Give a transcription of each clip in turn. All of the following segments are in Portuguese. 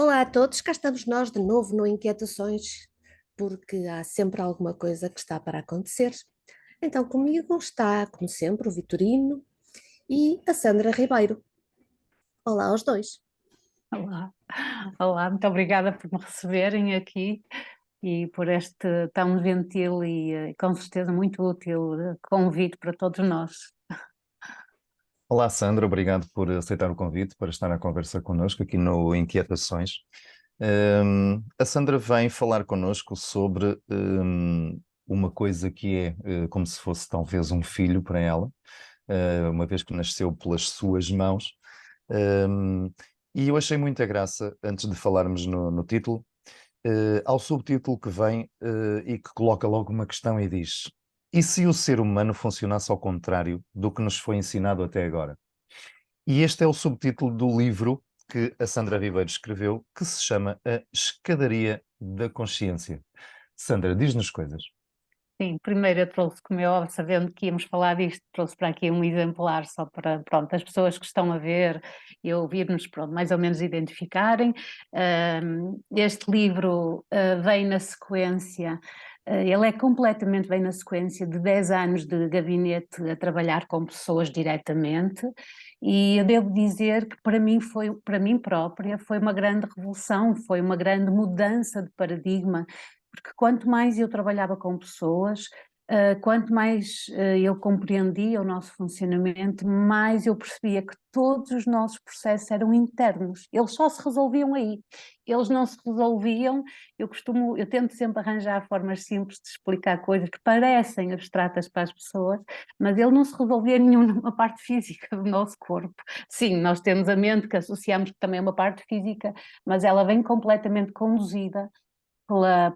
Olá a todos, cá estamos nós de novo no Inquietações, porque há sempre alguma coisa que está para acontecer. Então comigo está, como sempre, o Vitorino e a Sandra Ribeiro. Olá aos dois. Olá, olá, muito obrigada por me receberem aqui e por este tão gentil e com certeza muito útil convite para todos nós. Olá, Sandra, obrigado por aceitar o convite para estar à conversa connosco aqui no Inquietações. A Sandra vem falar connosco sobre uma coisa que é como se fosse talvez um filho para ela, uma vez que nasceu pelas suas mãos. Um, e eu achei muita graça, antes de falarmos no título, ao subtítulo que vem e que coloca logo uma questão e diz: e se o ser humano funcionasse ao contrário do que nos foi ensinado até agora? E este é o subtítulo do livro que a Sandra Ribeiro escreveu, que se chama A Escadaria da Consciência. Sandra, diz-nos coisas. Sim, primeiro eu trouxe, como é óbvio, sabendo que íamos falar disto, trouxe para aqui um exemplar só para, pronto, as pessoas que estão a ver e a ouvir-nos, pronto, mais ou menos identificarem. Este livro vem na sequência, ele é completamente, vem na sequência de 10 anos de gabinete a trabalhar com pessoas diretamente, e eu devo dizer que para mim foi, para mim própria, foi uma grande revolução, foi uma grande mudança de paradigma, porque quanto mais eu trabalhava com pessoas, quanto mais eu compreendia o nosso funcionamento, mais eu percebia que todos os nossos processos eram internos, eles só se resolviam aí, eles não se resolviam, eu tento sempre arranjar formas simples de explicar coisas que parecem abstratas para as pessoas, mas ele não se resolvia em nenhuma parte física do nosso corpo. Sim, nós temos a mente que associamos que também é uma parte física, mas ela vem completamente conduzida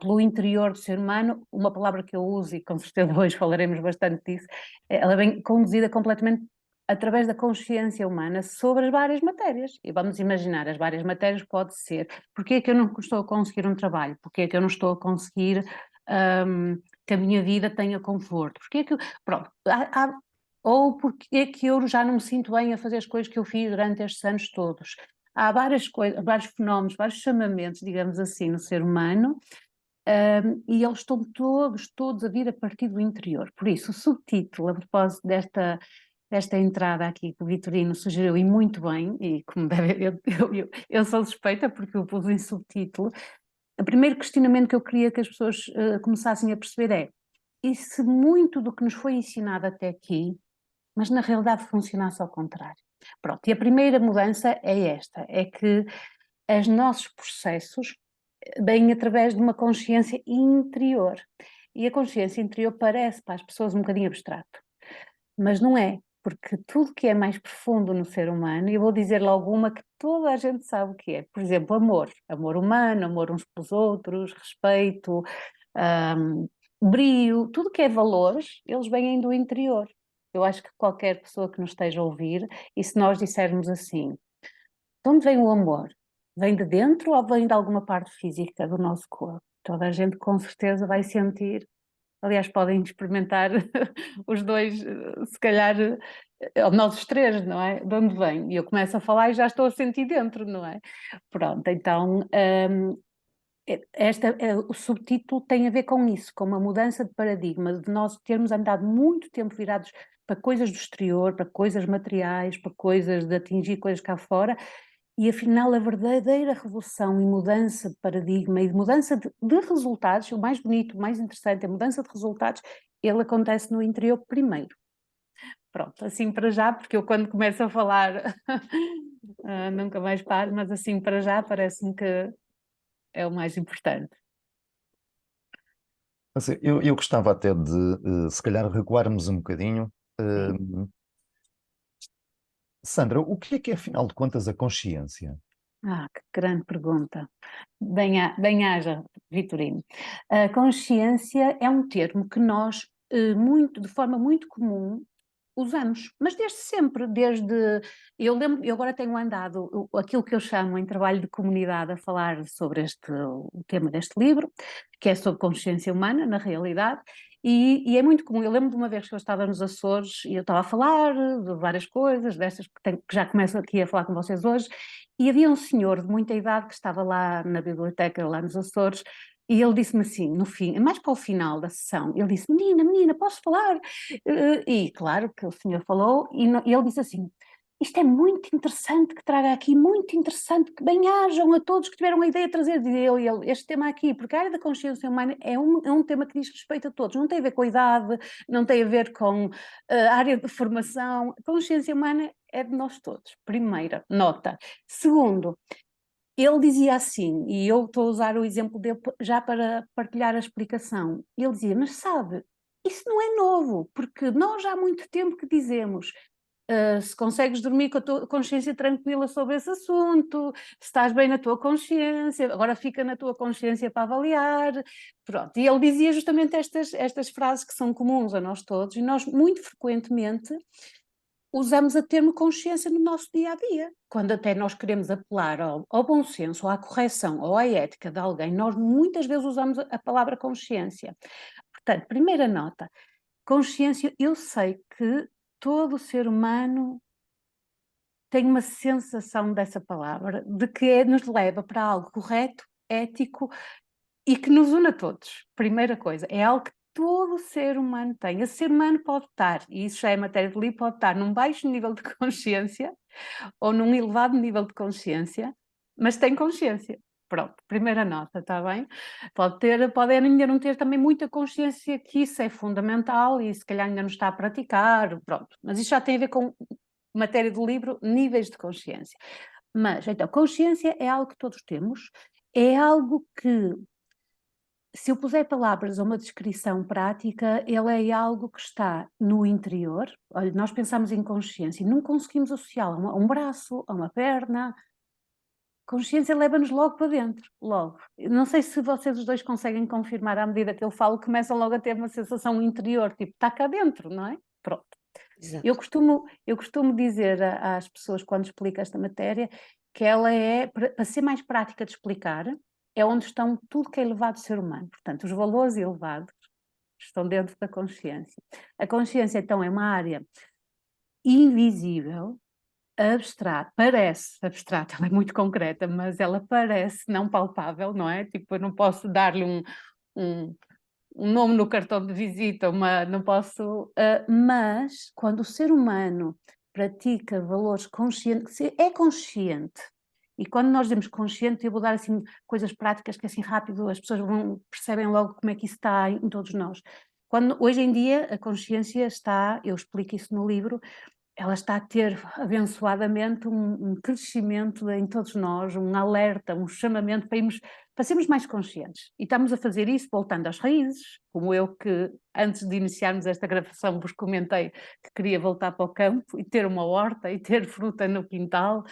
pelo interior do ser humano, uma palavra que eu uso e com certeza hoje falaremos bastante disso, ela vem conduzida completamente através da consciência humana sobre as várias matérias. E vamos imaginar, as várias matérias pode ser, porque é que eu não estou a conseguir um trabalho? Porque é que eu não estou a conseguir que a minha vida tenha conforto? Porque é que, pronto, ou porque é que eu já não me sinto bem a fazer as coisas que eu fiz durante estes anos todos? Há várias coisas, vários fenómenos, vários chamamentos, digamos assim, no ser humano, e eles estão todos a vir a partir do interior. Por isso, o subtítulo, a propósito desta entrada aqui que o Vitorino sugeriu, e muito bem, e como deve, eu sou suspeita porque eu pus em subtítulo, o primeiro questionamento que eu queria que as pessoas começassem a perceber é: e se muito do que nos foi ensinado até aqui, mas na realidade funcionasse ao contrário? Pronto, e a primeira mudança é esta, é que os nossos processos vêm através de uma consciência interior. E a consciência interior parece para as pessoas um bocadinho abstrato, mas não é, porque tudo que é mais profundo no ser humano, e eu vou dizer-lhe alguma que toda a gente sabe o que é, por exemplo, amor, amor humano, amor uns pelos outros, respeito, hum, brio, tudo que é valores, eles vêm do interior. Eu acho que qualquer pessoa que nos esteja a ouvir, e se nós dissermos assim: de onde vem o amor? Vem de dentro ou vem de alguma parte física do nosso corpo? Toda a gente com certeza vai sentir. Aliás, podem experimentar os dois, se calhar, nós os três, não é? De onde vem? E eu começo a falar e já estou a sentir dentro, não é? Pronto, então, o subtítulo tem a ver com isso, com uma mudança de paradigma, de nós termos andado muito tempo virados para coisas do exterior, para coisas materiais, para coisas de atingir coisas cá fora, e afinal a verdadeira revolução e mudança de paradigma e de mudança de resultados, o mais bonito, o mais interessante, a mudança de resultados, ele acontece no interior primeiro. Pronto, assim para já, porque eu quando começo a falar nunca mais paro, mas assim para já parece-me que é o mais importante. Assim, eu gostava até de, se calhar, recuarmos um bocadinho. Sim. Sandra, o que é, afinal de contas, a consciência? Que grande pergunta. Bem haja, Vitorino. A consciência é um termo que nós, de forma muito comum, usamos, mas desde sempre, eu lembro, eu agora tenho andado, aquilo que eu chamo em trabalho de comunidade, a falar sobre o tema deste livro, que é sobre consciência humana, na realidade, E é muito comum, eu lembro de uma vez que eu estava nos Açores e eu estava a falar de várias coisas, destas que já começo aqui a falar com vocês hoje, e havia um senhor de muita idade que estava lá na biblioteca, lá nos Açores, e ele disse-me assim, no fim, mais para o final da sessão, ele disse, menina, posso falar? E claro que o senhor falou, e ele disse assim, isto é muito interessante que traga aqui, muito interessante que bem-ajam a todos que tiveram a ideia de trazer este tema aqui, porque a área da consciência humana é um tema que diz respeito a todos, não tem a ver com a idade, não tem a ver com a área de formação, a consciência humana é de nós todos, primeira nota. Segundo, ele dizia assim, e eu estou a usar o exemplo dele já para partilhar a explicação, ele dizia, mas sabe, isso não é novo, porque nós já há muito tempo que dizemos se consegues dormir com a tua consciência tranquila sobre esse assunto, se estás bem na tua consciência, agora fica na tua consciência para avaliar, pronto. E ele dizia justamente estas frases que são comuns a nós todos, e nós muito frequentemente usamos a termo consciência no nosso dia-a-dia. Quando até nós queremos apelar ao bom senso, ou à correção, ou à ética de alguém, nós muitas vezes usamos a palavra consciência. Portanto, primeira nota, consciência, eu sei que todo ser humano tem uma sensação dessa palavra, de que nos leva para algo correto, ético e que nos une a todos. Primeira coisa, é algo que todo ser humano tem. Esse ser humano pode estar, e isso já é matéria de livro, pode estar num baixo nível de consciência ou num elevado nível de consciência, mas tem consciência. Pronto, primeira nota, está bem? Pode ainda não ter também muita consciência que isso é fundamental e se calhar ainda não está a praticar, pronto. Mas isso já tem a ver com matéria do livro, níveis de consciência. Mas, então, consciência é algo que todos temos, é algo que, se eu puser palavras a uma descrição prática, ele é algo que está no interior. Olha, nós pensamos em consciência e não conseguimos associá-la a um braço, a uma perna. Consciência leva-nos logo para dentro, logo. Não sei se vocês os dois conseguem confirmar à medida que eu falo, começam logo a ter uma sensação interior, tipo, está cá dentro, não é? Pronto. Exato. Eu costumo dizer às pessoas quando explico esta matéria que ela é, para ser mais prática de explicar, é onde estão tudo que é elevado ser humano. Portanto, os valores elevados estão dentro da consciência. A consciência, então, é uma área invisível, abstrata, parece abstrata, ela é muito concreta, mas ela parece não palpável, não é? Tipo, eu não posso dar-lhe um nome no cartão de visita, não posso, mas quando o ser humano pratica valores conscientes, é consciente, e quando nós dizemos consciente, eu vou dar assim coisas práticas que assim rápido as pessoas percebem logo como é que isso está em todos nós. Hoje em dia a consciência está, eu explico isso no livro, ela está a ter abençoadamente um crescimento em todos nós, um alerta, um chamamento para sermos mais conscientes. E estamos a fazer isso voltando às raízes, como eu que antes de iniciarmos esta gravação vos comentei que queria voltar para o campo e ter uma horta e ter fruta no quintal,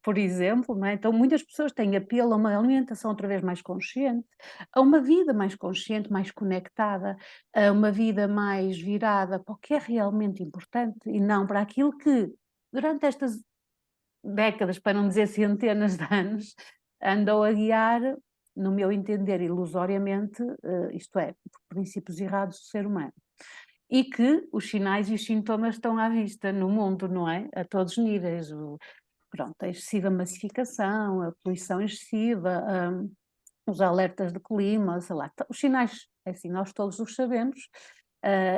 por exemplo, não é? Então muitas pessoas têm apelo a uma alimentação outra vez mais consciente, a uma vida mais consciente, mais conectada, a uma vida mais virada para o que é realmente importante e não para aquilo que durante estas décadas, para não dizer centenas de anos, andou a guiar, no meu entender, ilusoriamente, isto é, por princípios errados do ser humano. E que os sinais e os sintomas estão à vista no mundo, não é? A todos os níveis. Pronto, a excessiva massificação, a poluição excessiva, os alertas de clima, sei lá, os sinais, assim, nós todos os sabemos.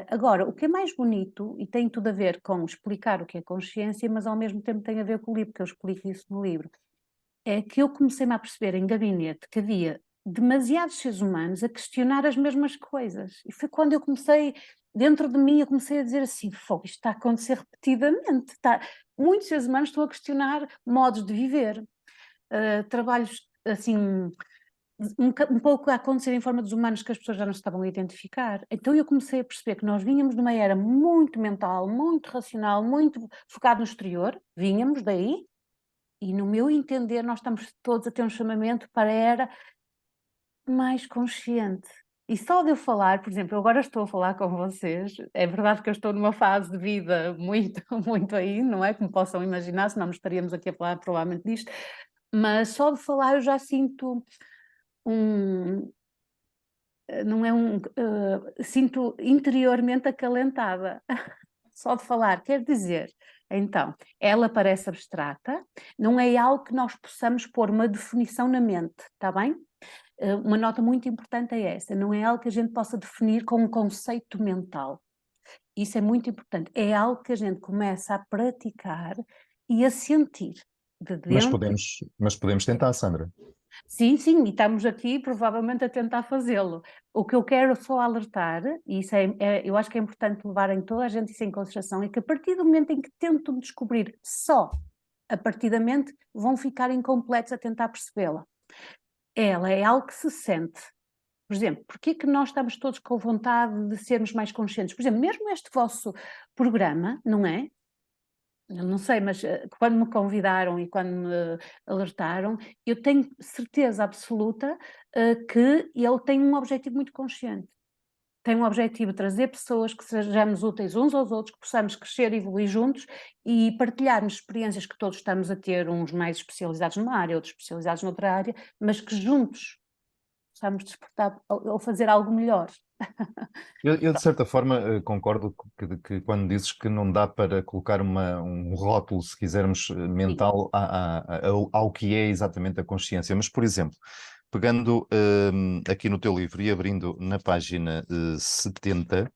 Agora, o que é mais bonito, e tem tudo a ver com explicar o que é consciência, mas ao mesmo tempo tem a ver com o livro, porque eu explico isso no livro, é que eu comecei-me a perceber em gabinete que havia demasiados seres humanos a questionar as mesmas coisas. E foi quando eu comecei, dentro de mim, eu comecei a dizer assim, isto está a acontecer repetidamente. Muitos seres humanos estão a questionar modos de viver, trabalhos assim, um pouco a acontecer em forma dos humanos que as pessoas já não estavam a identificar. Então eu comecei a perceber que nós vínhamos de uma era muito mental, muito racional, muito focado no exterior, vínhamos daí, e no meu entender nós estamos todos a ter um chamamento para a era mais consciente. E só de eu falar, por exemplo, eu agora estou a falar com vocês, é verdade que eu estou numa fase de vida muito, muito aí, não é? Como possam imaginar, senão não estaríamos aqui a falar provavelmente disto, mas só de falar eu já sinto não é sinto interiormente acalentada, só de falar, quer dizer, então, ela parece abstrata, não é algo que nós possamos pôr uma definição na mente, está bem? Uma nota muito importante é essa, não é algo que a gente possa definir com um conceito mental. Isso é muito importante, é algo que a gente começa a praticar e a sentir de dentro. Mas podemos tentar, Sandra. Sim, sim, e estamos aqui provavelmente a tentar fazê-lo. O que eu quero só alertar, e isso eu acho que é importante levarem toda a gente isso em consideração, é que a partir do momento em que tentam descobrir só a partir da mente, vão ficar incompletos a tentar percebê-la. Ela é algo que se sente. Por exemplo, porquê que nós estamos todos com vontade de sermos mais conscientes? Por exemplo, mesmo este vosso programa, não é? Eu não sei, mas quando me convidaram e quando me alertaram, eu tenho certeza absoluta que ele tem um objetivo muito consciente. Tem um objetivo de trazer pessoas que sejamos úteis uns aos outros, que possamos crescer e evoluir juntos e partilharmos experiências que todos estamos a ter, uns mais especializados numa área, outros especializados noutra área, mas que juntos possamos despertar ou fazer algo melhor. Eu, de certa forma, concordo que quando dizes que não dá para colocar um rótulo, se quisermos, mental ao que é exatamente a consciência. Mas, por exemplo, pegando aqui no teu livro e abrindo na página 70,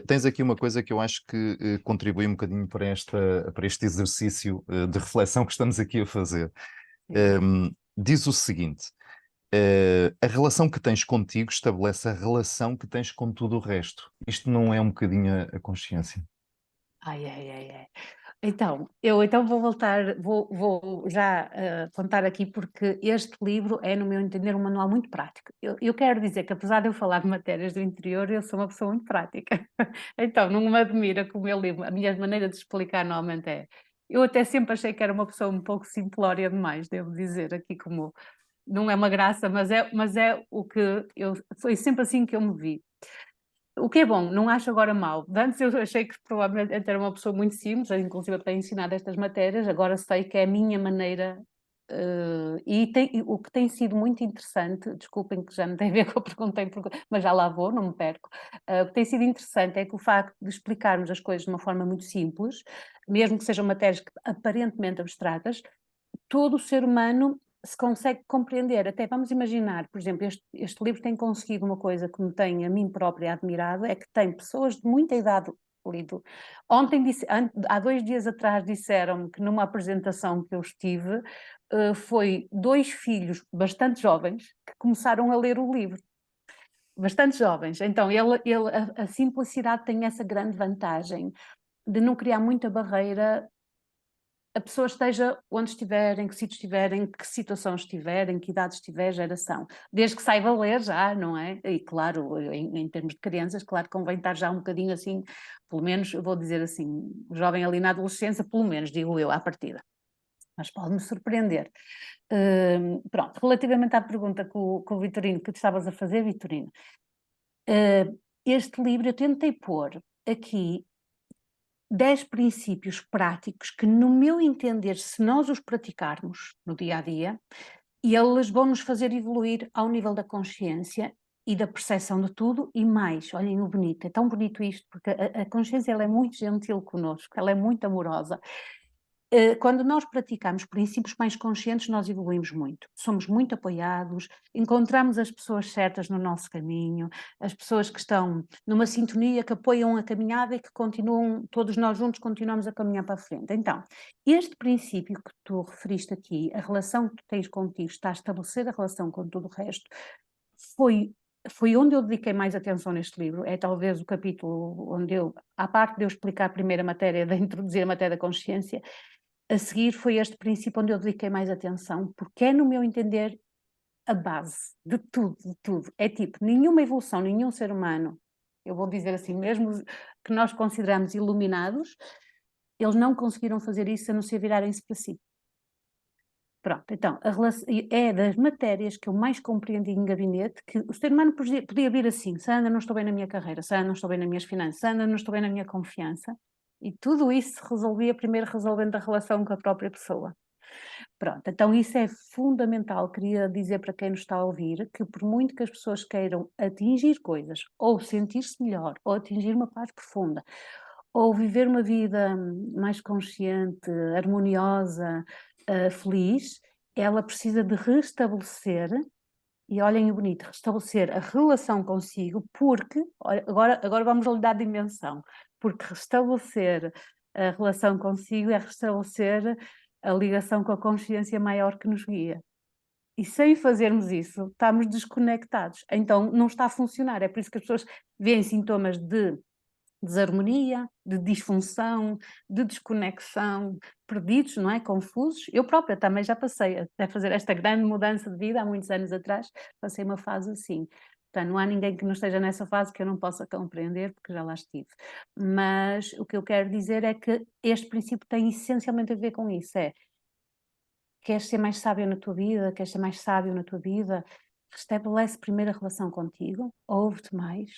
tens aqui uma coisa que eu acho que contribui um bocadinho para este exercício de reflexão que estamos aqui a fazer. Diz o seguinte: a relação que tens contigo estabelece a relação que tens com tudo o resto. Isto não é um bocadinho a consciência? Ai, ai, ai, ai. Então, eu vou voltar, vou já contar aqui, porque este livro é, no meu entender, um manual muito prático. Eu quero dizer que, apesar de eu falar de matérias do interior, eu sou uma pessoa muito prática. Então, não me admira como eu livro, a minha maneira de explicar normalmente é. Eu até sempre achei que era uma pessoa um pouco simplória demais, devo dizer, aqui como. Não é uma graça, mas é o que foi sempre assim que eu me vi. O que é bom, não acho agora mal. Antes eu achei que provavelmente era uma pessoa muito simples, inclusive para ensinar estas matérias, agora sei que é a minha maneira. E o que tem sido muito interessante, desculpem que já não tem a ver com a pergunta, mas já lá vou, não me perco. O que tem sido interessante é que o facto de explicarmos as coisas de uma forma muito simples, mesmo que sejam matérias aparentemente abstratas, todo o ser humano se consegue compreender. Até vamos imaginar, por exemplo, este livro tem conseguido uma coisa que me tem a mim própria admirado, é que tem pessoas de muita idade lido. Há 2 dias atrás disseram-me que numa apresentação que eu estive, foi 2 filhos bastante jovens que começaram a ler o livro. Bastante jovens. Então, a simplicidade tem essa grande vantagem de não criar muita barreira. A pessoa esteja onde estiver, em que sítio estiver, em que situação estiver, em que idade estiver, geração. Desde que saiba ler já, não é? E claro, em termos de crianças, claro, convém estar já um bocadinho assim, pelo menos, eu vou dizer assim, jovem ali na adolescência, pelo menos, digo eu, à partida. Mas pode-me surpreender. Pronto, relativamente à pergunta que o Vitorino, que tu estavas a fazer, Vitorino, este livro eu tentei pôr aqui 10 princípios práticos que, no meu entender, se nós os praticarmos no dia a dia, eles vão nos fazer evoluir ao nível da consciência e da percepção de tudo e mais. Olhem o bonito, é tão bonito isto, porque a consciência ela é muito gentil connosco, ela é muito amorosa. Quando nós praticamos princípios mais conscientes, nós evoluímos muito. Somos muito apoiados, encontramos as pessoas certas no nosso caminho, as pessoas que estão numa sintonia, que apoiam a caminhada e que continuam, todos nós juntos continuamos a caminhar para a frente. Então, este princípio que tu referiste aqui, a relação que tu tens contigo, está a estabelecer a relação com todo o resto, foi onde eu dediquei mais atenção neste livro. É talvez o capítulo onde à parte de eu explicar a primeira matéria, de introduzir a matéria da consciência, a seguir foi este princípio onde eu dediquei mais atenção, porque é, no meu entender, a base de tudo, de tudo. É tipo, nenhuma evolução, nenhum ser humano, eu vou dizer assim, mesmo que nós consideramos iluminados, eles não conseguiram fazer isso a não ser virarem-se para si. Pronto, então, é das matérias que eu mais compreendi em gabinete, que o ser humano podia vir assim, Sandra, não estou bem na minha carreira, Sandra, não estou bem nas minhas finanças, Sandra, não estou bem na minha confiança, e tudo isso se resolvia primeiro resolvendo a relação com a própria pessoa. Pronto, então isso é fundamental. Queria dizer para quem nos está a ouvir que por muito que as pessoas queiram atingir coisas, ou sentir-se melhor, ou atingir uma paz profunda, ou viver uma vida mais consciente, harmoniosa, feliz, ela precisa de restabelecer, e olhem o bonito, restabelecer a relação consigo, porque, agora vamos lhe dar dimensão, porque restabelecer a relação consigo é restabelecer a ligação com a consciência maior que nos guia. E sem fazermos isso, estamos desconectados. Então não está a funcionar. É por isso que as pessoas veem sintomas de desarmonia, de disfunção, de desconexão, perdidos, não é? Confusos. Eu própria também já passei a fazer esta grande mudança de vida há muitos anos atrás, passei uma fase assim. Portanto, não há ninguém que não esteja nessa fase que eu não possa compreender, porque já lá estive. Mas o que eu quero dizer é que este princípio tem essencialmente a ver com isso, queres ser mais sábio na tua vida, queres ser mais sábio na tua vida, restabelece primeiro a relação contigo, ouve-te mais,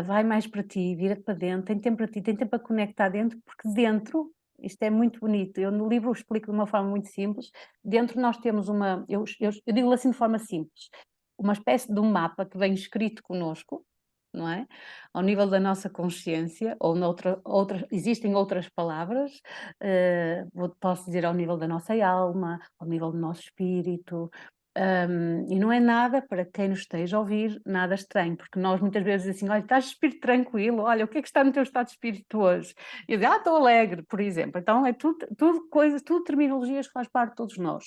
vai mais para ti, vira-te para dentro, tem tempo para ti, tem tempo para conectar dentro, porque dentro, isto é muito bonito, eu no livro explico de uma forma muito simples, dentro nós temos eu digo assim de forma simples, uma espécie de um mapa que vem escrito connosco, não é? Ao nível da nossa consciência, ou existem outras palavras, posso dizer ao nível da nossa alma, ao nível do nosso espírito, e não é nada, para quem nos esteja a ouvir, nada estranho, porque nós muitas vezes dizemos assim, olha, estás de espírito tranquilo, olha, o que é que está no teu estado de espírito hoje? E eu digo, estou alegre, por exemplo. Então é tudo coisas, tudo terminologias que faz parte de todos nós.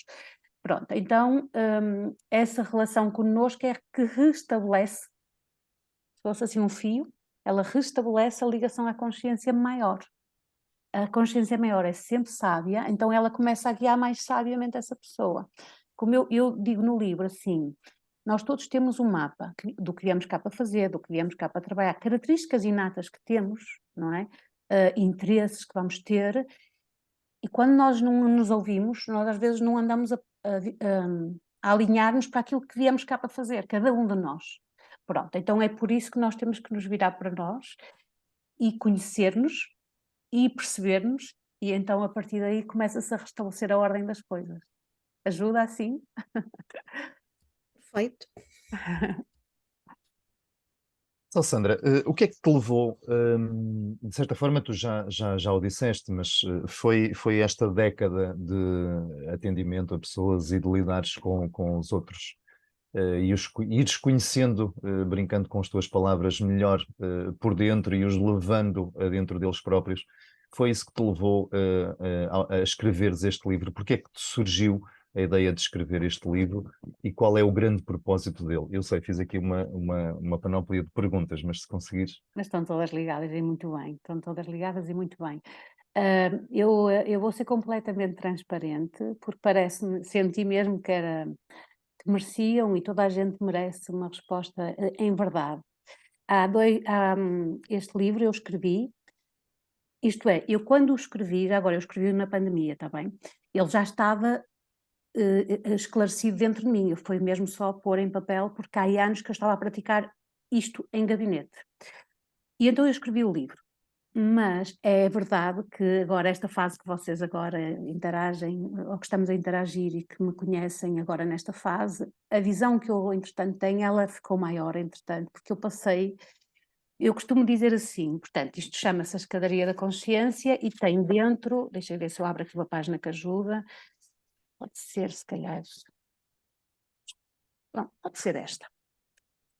Pronto, então essa relação connosco é que restabelece, se fosse assim um fio, ela restabelece a ligação à consciência maior. A consciência maior é sempre sábia, então ela começa a guiar mais sabiamente essa pessoa. Como eu digo no livro, assim, nós todos temos um mapa do que viemos cá para fazer, do que viemos cá para trabalhar, características inatas que temos, não é? Interesses que vamos ter, e quando nós não nos ouvimos, nós às vezes não andamos a alinhar-nos para aquilo que viemos cá para fazer, cada um de nós. Pronto, então é por isso que nós temos que nos virar para nós e conhecer-nos e perceber-nos, e então a partir daí começa-se a restabelecer a ordem das coisas. Ajuda assim? Perfeito. Então, Sandra, o que é que te levou, de certa forma tu já o disseste, mas foi esta década de atendimento a pessoas e de lidares com os outros e ires conhecendo, brincando com as tuas palavras, melhor por dentro e os levando a dentro deles próprios. Foi isso que te levou a escreveres este livro? Porque é que te surgiu a ideia de escrever este livro e qual é o grande propósito dele? Eu sei, fiz aqui uma panóplia de perguntas, mas se conseguires. Mas estão todas ligadas e muito bem, estão todas ligadas e muito bem. Eu vou ser completamente transparente, porque parece-me, senti mesmo que mereciam e toda a gente merece uma resposta em verdade. Este livro eu escrevi, isto é, eu quando o escrevi, já agora eu escrevi na pandemia, está bem? Ele já estava esclarecido dentro de mim, foi mesmo só pôr em papel, porque há anos que eu estava a praticar isto em gabinete. E então eu escrevi o livro. Mas é verdade que agora, esta fase que vocês agora interagem, ou que estamos a interagir e que me conhecem agora nesta fase, a visão que eu, entretanto, tenho, ela ficou maior, entretanto, porque eu costumo dizer assim, portanto, isto chama-se a escadaria da consciência e tem dentro, deixa eu ver se eu abro aqui uma página que ajuda, pode ser, se calhar, não, pode ser esta.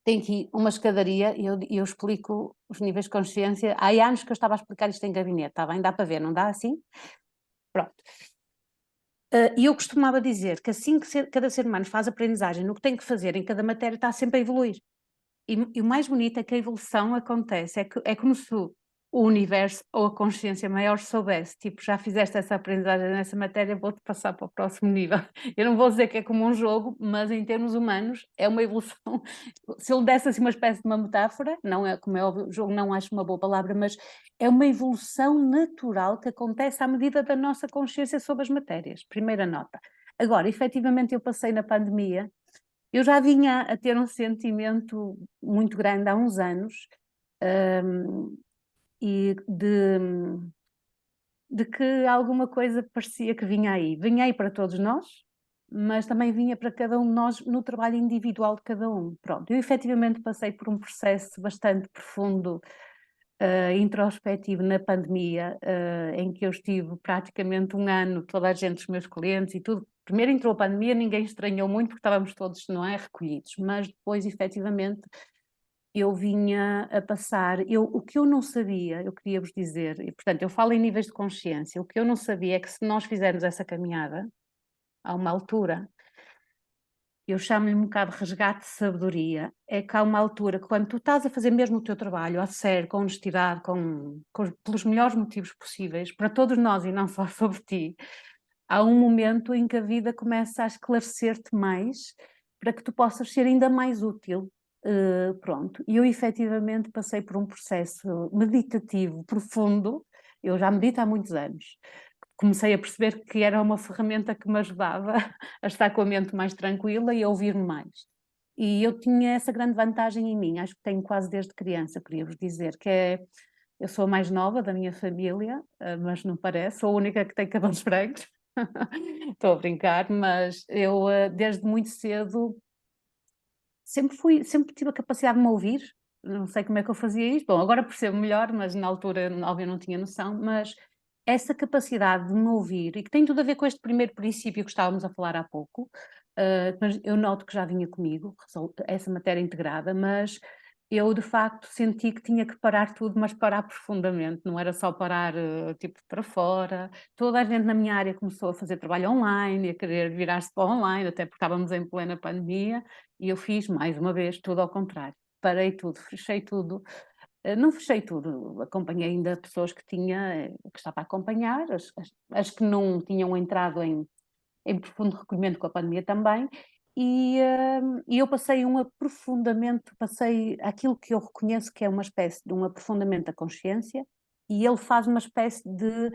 Tem aqui uma escadaria e eu explico os níveis de consciência. Há anos que eu estava a explicar isto em gabinete, está bem? Dá para ver, não dá assim? Pronto. E eu costumava dizer que assim que cada ser humano faz aprendizagem no que tem que fazer em cada matéria, está sempre a evoluir. E o mais bonito é que a evolução acontece, é como se o universo ou a consciência maior soubesse, tipo, já fizeste essa aprendizagem nessa matéria, vou-te passar para o próximo nível. Eu não vou dizer que é como um jogo, mas em termos humanos é uma evolução. Se ele desse assim uma espécie de uma metáfora, não é, como é óbvio, o jogo não acho uma boa palavra, mas é uma evolução natural que acontece à medida da nossa consciência sobre as matérias. Primeira nota. Agora, efetivamente eu passei na pandemia. Eu já vinha a ter um sentimento muito grande há uns anos, e de que alguma coisa parecia que vinha aí. Vinha aí para todos nós, mas também vinha para cada um de nós no trabalho individual de cada um. Pronto, eu efetivamente passei por um processo bastante profundo, introspectivo na pandemia, em que eu estive praticamente um ano, toda a gente, os meus clientes e tudo. Primeiro entrou a pandemia, ninguém estranhou muito porque estávamos todos, não é, recolhidos, mas depois efetivamente eu vinha a passar, o que eu não sabia, eu queria vos dizer, e portanto eu falo em níveis de consciência, o que eu não sabia é que se nós fizermos essa caminhada, a uma altura, eu chamo-lhe um bocado de resgate de sabedoria, é que há uma altura que quando tu estás a fazer mesmo o teu trabalho, a sério, com honestidade, pelos melhores motivos possíveis, para todos nós e não só sobre ti, há um momento em que a vida começa a esclarecer-te mais, para que tu possas ser ainda mais útil. Pronto, e eu efetivamente passei por um processo meditativo profundo, eu já medito há muitos anos, comecei a perceber que era uma ferramenta que me ajudava a estar com a mente mais tranquila e a ouvir-me mais. E eu tinha essa grande vantagem em mim, acho que tenho quase desde criança, queria vos dizer, que é, eu sou a mais nova da minha família, mas não parece, sou a única que tem cabelos brancos, estou a brincar, mas eu desde muito cedo sempre tive a capacidade de me ouvir, não sei como é que eu fazia isto, bom, agora percebo melhor, mas na altura, óbvio, não tinha noção, mas essa capacidade de me ouvir, e que tem tudo a ver com este primeiro princípio que estávamos a falar há pouco, mas eu noto que já vinha comigo, essa matéria integrada, mas eu de facto senti que tinha que parar tudo, mas parar profundamente, não era só parar tipo para fora. Toda a gente na minha área começou a fazer trabalho online, a querer virar-se para online, até porque estávamos em plena pandemia, e eu fiz mais uma vez tudo ao contrário. Parei tudo, fechei tudo. Não fechei tudo, acompanhei ainda pessoas que que estava a acompanhar, as que não tinham entrado em profundo recolhimento com a pandemia também, e eu passei aquilo que eu reconheço que é uma espécie de um aprofundamento da consciência, e ele faz uma espécie de,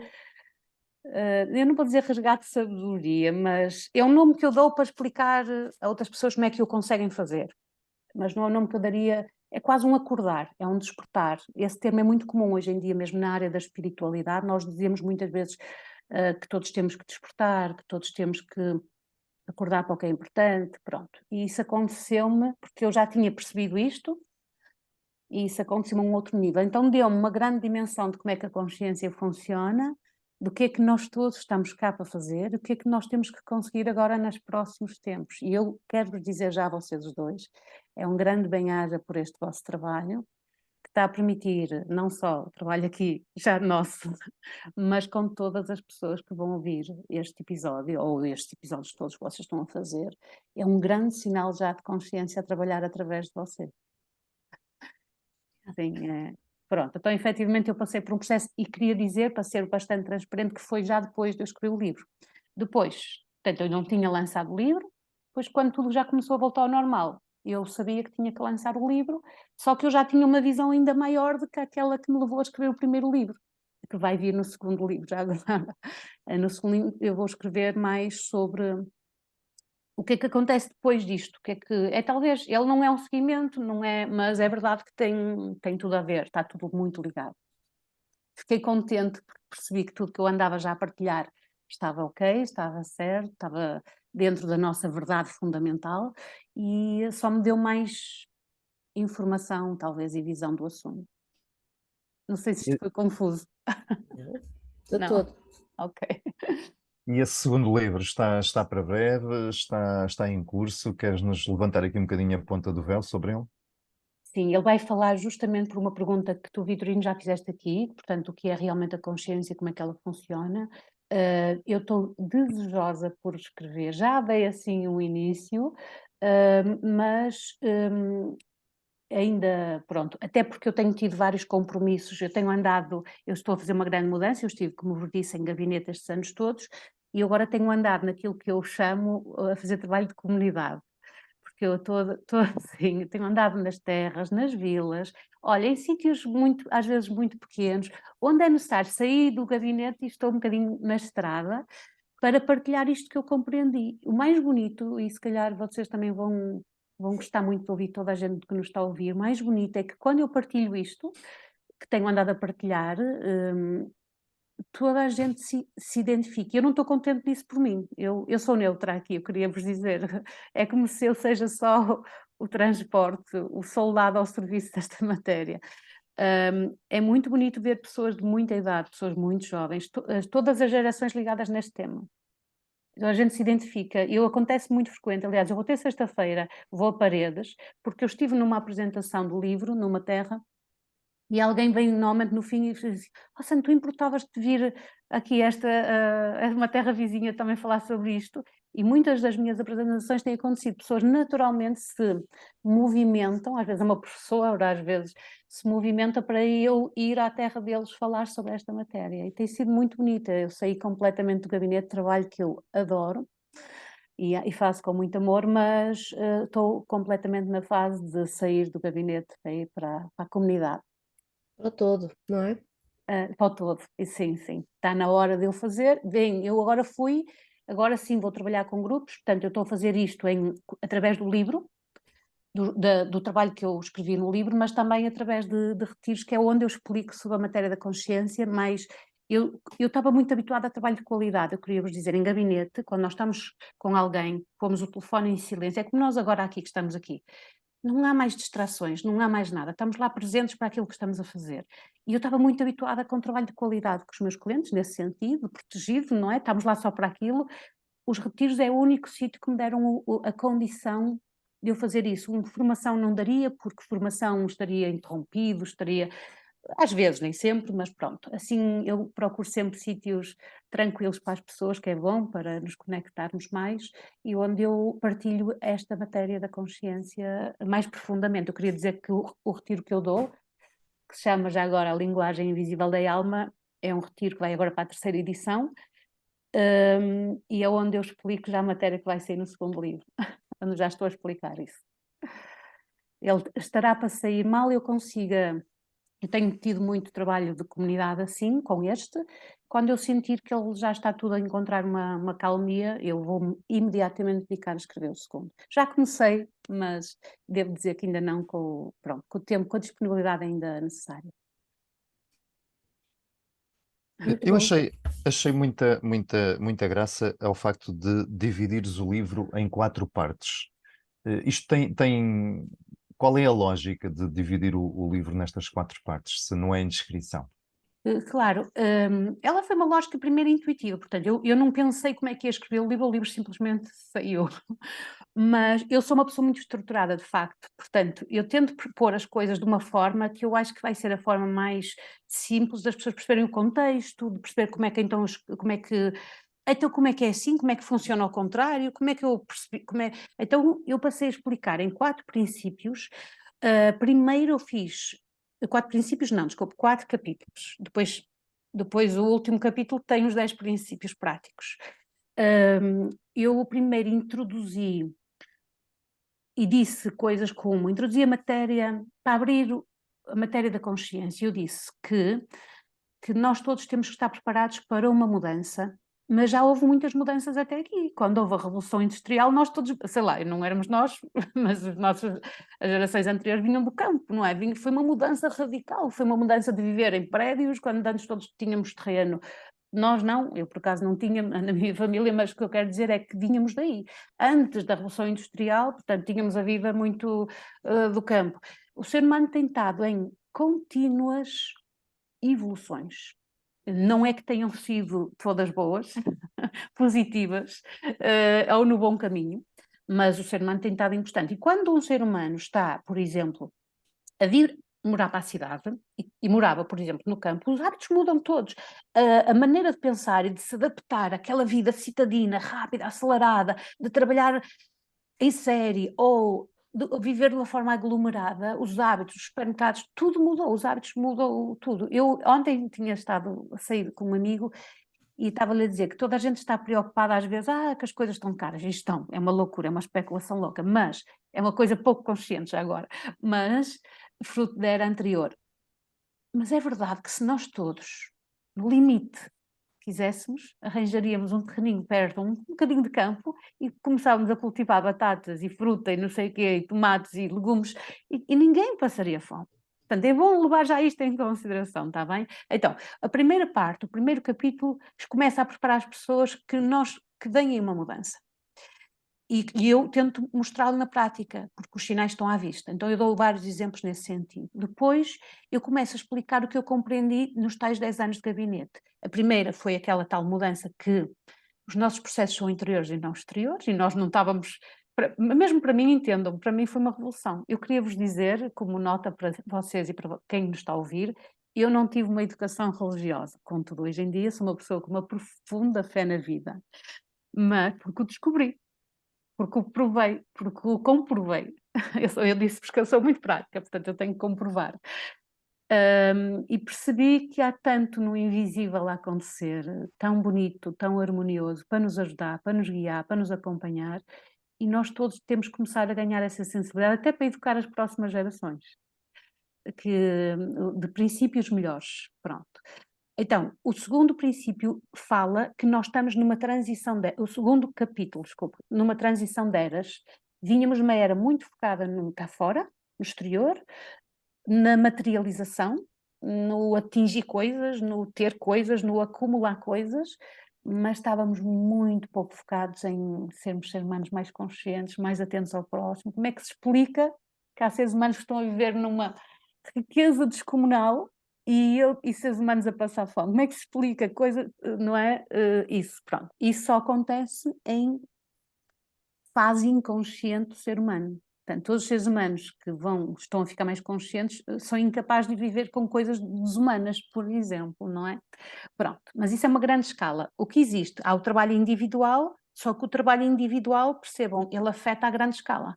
eu não vou dizer resgate de sabedoria, mas é um nome que eu dou para explicar a outras pessoas como é que o conseguem fazer, mas não é um nome que eu daria, é quase um acordar, é um despertar. Esse termo é muito comum hoje em dia, mesmo na área da espiritualidade, nós dizemos muitas vezes que todos temos que despertar, que todos temos que acordar para o que é importante, pronto. E isso aconteceu-me porque eu já tinha percebido isto, e isso aconteceu-me a um outro nível. Então deu-me uma grande dimensão de como é que a consciência funciona, do que é que nós todos estamos cá para fazer, o que é que nós temos que conseguir agora nos próximos tempos. E eu quero-vos dizer já a vocês os dois, é um grande bem-aja por este vosso trabalho, que está a permitir não só o trabalho aqui já nosso, mas com todas as pessoas que vão ouvir este episódio, ou estes episódios todos que vocês estão a fazer, é um grande sinal já de consciência a trabalhar através de vocês. Sim, pronto, então efetivamente eu passei por um processo e queria dizer, para ser bastante transparente, que foi já depois de eu escrever o livro. Depois, portanto, eu não tinha lançado o livro, depois quando tudo já começou a voltar ao normal, eu sabia que tinha que lançar o livro, só que eu já tinha uma visão ainda maior do que aquela que me levou a escrever o primeiro livro, que vai vir no segundo livro, já agora. No segundo livro eu vou escrever mais sobre o que é que acontece depois disto, o que é talvez, ele não é um seguimento, não é, mas é verdade que tem tudo a ver, está tudo muito ligado. Fiquei contente porque percebi que tudo que eu andava já a partilhar estava ok, estava certo, estava dentro da nossa verdade fundamental, e só me deu mais informação, talvez, e visão do assunto. Não sei se isto foi confuso. De Não, todo. E ok. esse segundo livro está para breve, está em curso? Queres nos levantar aqui um bocadinho a ponta do véu sobre ele? Sim, ele vai falar justamente por uma pergunta que tu, Vitorino, já fizeste aqui, portanto, o que é realmente a consciência, como é que ela funciona. Eu estou desejosa por escrever, já dei assim um início, mas ainda, pronto, até porque eu tenho tido vários compromissos, eu estou a fazer uma grande mudança, eu estive, como vos disse, em gabinete estes anos todos, e agora tenho andado naquilo que eu chamo a fazer trabalho de comunidade, porque eu estou assim, tenho andado nas terras, nas vilas, olha, em sítios muito, às vezes muito pequenos, onde é necessário sair do gabinete e estou um bocadinho na estrada para partilhar isto que eu compreendi. O mais bonito, e se calhar vocês também vão gostar muito de ouvir toda a gente que nos está a ouvir, o mais bonito é que quando eu partilho isto, que tenho andado a partilhar, toda a gente se identifique. Eu não estou contente disso por mim, eu sou neutra aqui, eu queria vos dizer, é como se eu seja só o transporte, o soldado ao serviço desta matéria. É muito bonito ver pessoas de muita idade, pessoas muito jovens, todas as gerações ligadas neste tema. Então a gente se identifica, acontece muito frequente, aliás, eu vou ter sexta-feira, vou a Paredes, porque eu estive numa apresentação do livro, numa terra, e alguém vem normalmente no fim e diz assim, Sandra, tu importavas-te vir aqui uma terra vizinha também falar sobre isto? E muitas das minhas apresentações têm acontecido, pessoas naturalmente se movimentam, às vezes é uma professora, às vezes se movimenta para eu ir à terra deles falar sobre esta matéria. E tem sido muito bonita, eu saí completamente do gabinete de trabalho que eu adoro, e faço com muito amor, mas estou completamente na fase de sair do gabinete para ir para a comunidade. Para todo, não é? Para o todo, e sim, está na hora de eu fazer. Bem, eu agora sim vou trabalhar com grupos, portanto eu estou a fazer isto através do livro, do trabalho que eu escrevi no livro, mas também através de retiros, que é onde eu explico sobre a matéria da consciência, mas eu estava muito habituada a trabalho de qualidade, eu queria vos dizer, em gabinete, quando nós estamos com alguém, pomos o telefone em silêncio, é como nós agora aqui que estamos aqui, não há mais distrações, não há mais nada, estamos lá presentes para aquilo que estamos a fazer. E eu estava muito habituada com um trabalho de qualidade com os meus clientes, nesse sentido, protegido, não é? Estamos lá só para aquilo. Os retiros é o único sítio que me deram a condição de eu fazer isso. Uma formação não daria, porque formação estaria interrompido, às vezes, nem sempre, mas pronto. Assim, eu procuro sempre sítios tranquilos para as pessoas, que é bom para nos conectarmos mais, e onde eu partilho esta matéria da consciência mais profundamente. Eu queria dizer que o retiro que eu dou, que se chama já agora A Linguagem Invisível da Alma, é um retiro que vai agora para a 3ª edição, e é onde eu explico já a matéria que vai sair no 2º livro, onde já estou a explicar isso. Ele estará para sair mal, eu tenho tido muito trabalho de comunidade assim, com este. Quando eu sentir que ele já está tudo a encontrar uma calmia, eu vou imediatamente dedicar a escrever o 2º. Já comecei, mas devo dizer que ainda não com o tempo, com a disponibilidade ainda necessária. Muito Eu bom. achei muita graça ao facto de dividires o livro em 4 partes. Isto qual é a lógica de dividir o livro nestas 4 partes, se não é em descrição? Claro, ela foi uma lógica primeiro intuitiva, portanto, eu não pensei como é que ia escrever o livro simplesmente saiu. Mas eu sou uma pessoa muito estruturada, de facto, portanto, eu tento propor as coisas de uma forma que eu acho que vai ser a forma mais simples das pessoas perceberem o contexto, de perceber como é que então é assim, como é que funciona ao contrário, como é que eu percebi, então eu passei a explicar em 4 princípios. Primeiro eu fiz 4 princípios, não, desculpe, 4 capítulos. Depois o último capítulo tem os 10 princípios práticos. Eu primeiro introduzi e disse coisas como, introduzi a matéria, para abrir a matéria da consciência, eu disse que nós todos temos que estar preparados para uma mudança, mas já houve muitas mudanças até aqui. Quando houve a Revolução Industrial, nós todos, sei lá, não éramos nós, mas as gerações anteriores vinham do campo, não é? Foi uma mudança radical, foi uma mudança de viver em prédios, quando antes todos tínhamos terreno. Nós não, eu por acaso não tinha na minha família, mas o que eu quero dizer é que vínhamos daí. Antes da Revolução Industrial, portanto, tínhamos a vida muito do campo. O ser humano tem estado em contínuas evoluções. Não é que tenham sido todas boas, positivas, ou no bom caminho, mas o ser humano tem estado em constante. E quando um ser humano está, por exemplo, a vir morar para a cidade e morava, por exemplo, no campo, os hábitos mudam todos. A maneira de pensar e de se adaptar àquela vida citadina, rápida, acelerada, de trabalhar em série ou de viver de uma forma aglomerada, os hábitos, os supermercados, tudo mudou, os hábitos mudou tudo. Eu ontem tinha estado a sair com um amigo e estava-lhe a dizer que toda a gente está preocupada às vezes, que as coisas estão caras, e estão, é uma loucura, é uma especulação louca, mas é uma coisa pouco consciente já agora, mas fruto da era anterior. Mas é verdade que se nós todos, no limite, quiséssemos, arranjaríamos um terreninho perto, um bocadinho de campo, e começávamos a cultivar batatas e fruta e não sei o quê, e tomates e legumes, e ninguém passaria fome. Portanto, é bom levar já isto em consideração, está bem? Então, a primeira parte, o primeiro capítulo, começa a preparar as pessoas que deem uma mudança. E eu tento mostrá-lo na prática, porque os sinais estão à vista. Então eu dou vários exemplos nesse sentido. Depois eu começo a explicar o que eu compreendi nos tais 10 anos de gabinete. A primeira foi aquela tal mudança que os nossos processos são interiores e não exteriores, e nós não estávamos... Mesmo para mim, entendam, para mim foi uma revolução. Eu queria vos dizer, como nota para vocês e para quem nos está a ouvir, eu não tive uma educação religiosa. Contudo, hoje em dia sou uma pessoa com uma profunda fé na vida. Mas porque o descobri. Porque o provei, porque o comprovei. Eu disse-vos que eu sou muito prática, portanto eu tenho que comprovar. E percebi que há tanto no invisível a acontecer, tão bonito, tão harmonioso, para nos ajudar, para nos guiar, para nos acompanhar, e nós todos temos que começar a ganhar essa sensibilidade, até para educar as próximas gerações, de princípios melhores. Pronto. Então, o segundo princípio fala que nós estamos numa transição, o segundo capítulo, desculpe, numa transição de eras. Vínhamos uma era muito focada no cá fora, no exterior, na materialização, no atingir coisas, no ter coisas, no acumular coisas, mas estávamos muito pouco focados em sermos seres humanos mais conscientes, mais atentos ao próximo. Como é que se explica que há seres humanos que estão a viver numa riqueza descomunal e seres humanos a passar fome? Como é que se explica coisa, não é? Isso, pronto. Isso só acontece em fase inconsciente do ser humano. Portanto, todos os seres humanos que estão a ficar mais conscientes são incapazes de viver com coisas desumanas, por exemplo, não é? Pronto, mas isso é uma grande escala. O que existe? Há o trabalho individual, só que o trabalho individual, percebam, ele afeta a grande escala.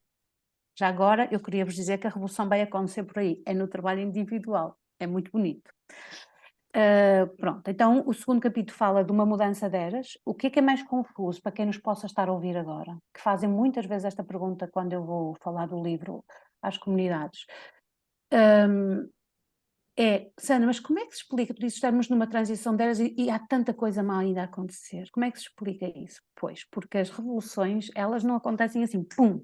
Já agora, eu queria vos dizer que a revolução vai acontecer por aí, é no trabalho individual, é muito bonito. Pronto, então o segundo capítulo fala de uma mudança de eras. O que é mais confuso para quem nos possa estar a ouvir agora? Que fazem muitas vezes esta pergunta quando eu vou falar do livro às comunidades. Sandra, mas como é que se explica? Tu dizes, estamos numa transição de eras e há tanta coisa má ainda a acontecer. Como é que se explica isso? Pois, porque as revoluções, elas não acontecem assim, pum,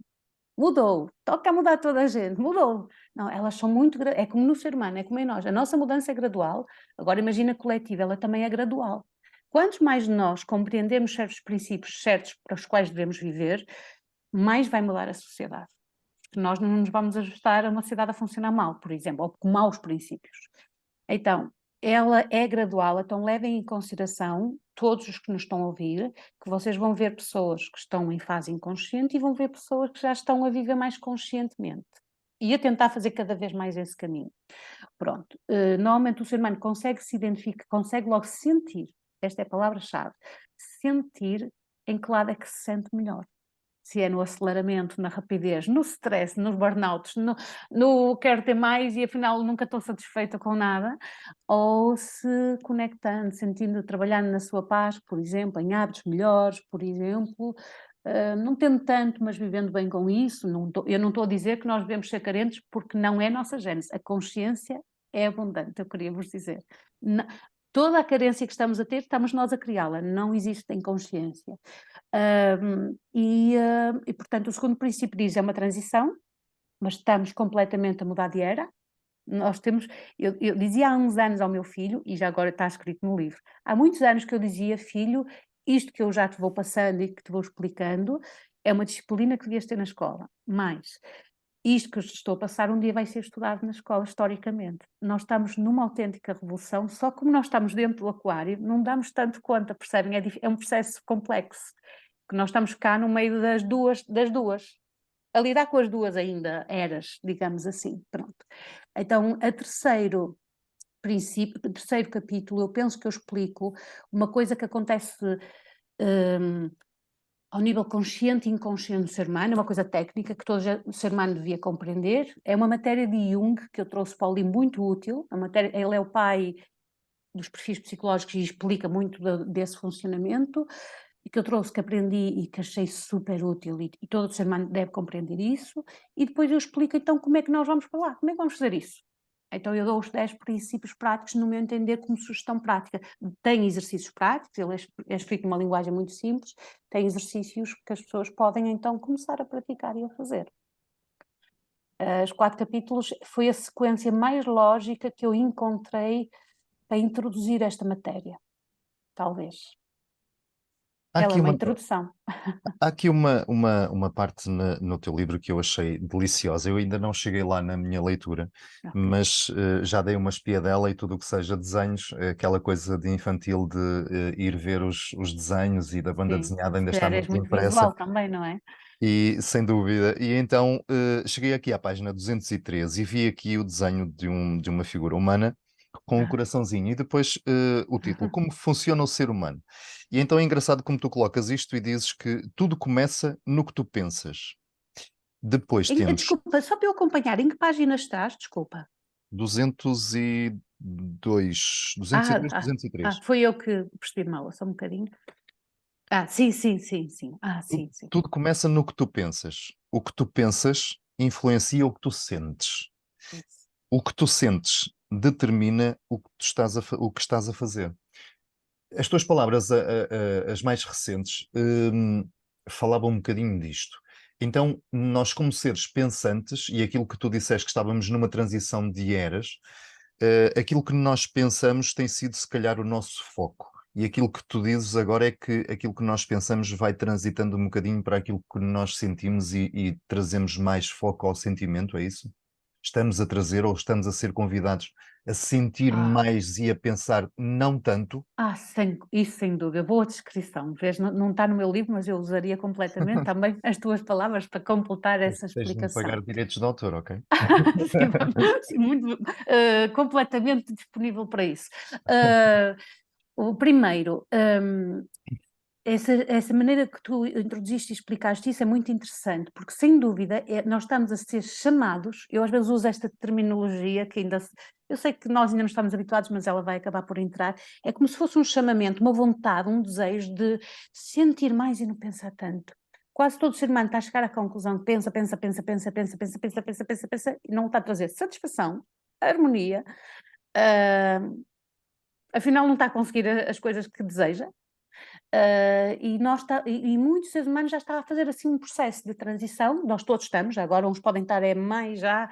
mudou, toca a mudar toda a gente, mudou. Não, elas são muito, é como no ser humano, é como em nós. A nossa mudança é gradual, agora imagina a coletiva, ela também é gradual. Quanto mais de nós compreendemos certos princípios certos para os quais devemos viver, mais vai mudar a sociedade. Porque nós não nos vamos ajustar a uma sociedade a funcionar mal, por exemplo, ou com maus princípios. Então, ela é gradual, então levem em consideração, todos os que nos estão a ouvir, que vocês vão ver pessoas que estão em fase inconsciente e vão ver pessoas que já estão a viver mais conscientemente. E a tentar fazer cada vez mais esse caminho. Pronto. Normalmente o ser humano consegue se identificar, consegue logo sentir, esta é a palavra-chave, sentir em que lado é que se sente melhor. Se é no aceleramento, na rapidez, no stress, nos burnouts, no quero ter mais e afinal nunca estou satisfeita com nada, ou se conectando, sentindo, trabalhando na sua paz, por exemplo, em hábitos melhores, por exemplo, não tendo tanto, mas vivendo bem com isso. Eu não estou a dizer que nós devemos ser carentes, porque não é nossa gênese. A consciência é abundante, eu queria vos dizer. Toda a carência que estamos a ter, estamos nós a criá-la, não existe em consciência. E, portanto, o segundo princípio diz é uma transição, mas estamos completamente a mudar de era. Nós temos, eu dizia há uns anos ao meu filho, e já agora está escrito no livro, há muitos anos que eu dizia, filho, isto que eu já te vou passando e que te vou explicando é uma disciplina que devias ter na escola, mas isto que eu estou a passar um dia vai ser estudado na escola, historicamente. Nós estamos numa autêntica revolução, só como nós estamos dentro do aquário, não damos tanto conta, percebem? É um processo complexo, que nós estamos cá no meio das duas, a lidar com as duas ainda eras, digamos assim, pronto. Então, o terceiro capítulo, eu penso que eu explico uma coisa que acontece ao nível consciente e inconsciente do ser humano, é uma coisa técnica que todo ser humano devia compreender, é uma matéria de Jung que eu trouxe para ali muito útil, ele é o pai dos perfis psicológicos e explica muito desse funcionamento, e que eu trouxe, que aprendi e que achei super útil, e todo ser humano deve compreender isso, e depois eu explico então como é que nós vamos para lá, como é que vamos fazer isso. Então eu dou os 10 princípios práticos, no meu entender, como sugestão prática. Tem exercícios práticos, ele é escrito numa linguagem muito simples, tem exercícios que as pessoas podem então começar a praticar e a fazer. Os 4 capítulos foi a sequência mais lógica que eu encontrei para introduzir esta matéria, talvez. Há Ela é aqui uma uma, introdução. há aqui uma parte no teu livro que eu achei deliciosa. Eu ainda não cheguei lá na minha leitura, Ok. mas já dei uma espiadela e tudo o que seja desenhos, aquela coisa de infantil de ir ver os desenhos e da banda Sim, desenhada se ainda está calhar és muito muito impressa. visual também, não é? E sem dúvida, e então cheguei aqui à página 213 e vi aqui o desenho de uma figura humana com um Ah, coraçãozinho e depois o título, Como funciona o ser humano? E então é engraçado como tu colocas isto e dizes que tudo começa no que tu pensas. Depois temos Desculpa, só para eu acompanhar, em que página estás? Desculpa. 202, Ah, 202, ah, 203. foi eu que percebi mal, só um bocadinho. Sim, sim, sim, sim. Sim, sim. Tudo começa no que tu pensas. O que tu pensas influencia o que tu sentes. Isso. O que tu sentes determina o que o que estás a fazer. As tuas palavras, as mais recentes, falavam um bocadinho disto. Então, nós, como seres pensantes, e aquilo que tu disseste que estávamos numa transição de eras, aquilo que nós pensamos tem sido, se calhar, o nosso foco. E aquilo que tu dizes agora é que aquilo que nós pensamos vai transitando um bocadinho para aquilo que nós sentimos e trazemos mais foco ao sentimento, é isso? Estamos a trazer ou estamos a ser convidados a sentir Ah, mais e a pensar não tanto. isso sem dúvida. Boa descrição. Vês, não está no meu livro, mas eu usaria completamente também as tuas palavras para completar essa Tens de me explicação. pagar direitos de autor, ok? Sim, sim, muito, completamente disponível para isso. Ah, o primeiro, essa maneira que tu introduziste e explicaste isso é muito interessante, porque sem dúvida nós estamos a ser chamados, eu às vezes uso esta terminologia que ainda, eu sei que nós ainda não estamos habituados, mas ela vai acabar por entrar, é como se fosse um chamamento, uma vontade, um desejo de sentir mais e não pensar tanto. Quase todo ser humano está a chegar à conclusão que pensa, pensa, pensa, pensa, pensa, pensa, pensa, pensa, pensa, pensa, e não está a trazer satisfação, harmonia, ah, afinal não está a conseguir as coisas que deseja. E muitos seres humanos já estão a fazer assim um processo de transição, nós todos estamos, agora uns podem estar mais já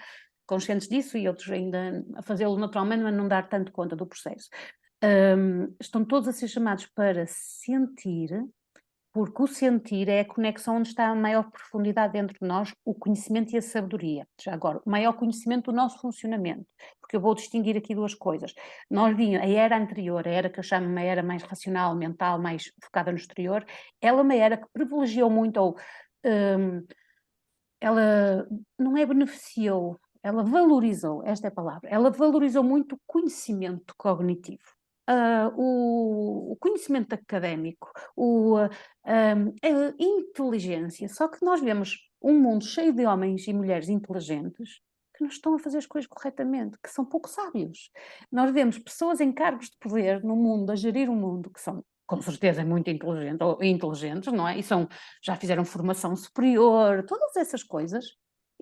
conscientes disso e outros ainda a fazê-lo naturalmente, mas não dar tanto conta do processo. Estão todos a ser chamados para sentir, porque o sentir é a conexão onde está a maior profundidade dentro de nós, o conhecimento e a sabedoria. Já agora, o maior conhecimento do nosso funcionamento, porque eu vou distinguir aqui duas coisas. Nós vimos a era anterior, a era que eu chamo uma era mais racional, mental, mais focada no exterior, ela é uma era que privilegiou muito, ou ela não é beneficiou, ela valorizou, esta é a palavra, ela valorizou muito o conhecimento cognitivo. O conhecimento académico, a inteligência, só que nós vemos um mundo cheio de homens e mulheres inteligentes que não estão a fazer as coisas corretamente, que são pouco sábios. Nós vemos pessoas em cargos de poder no mundo, a gerir o mundo, que são com certeza muito inteligentes, ou inteligentes, não é? Já fizeram formação superior, todas essas coisas,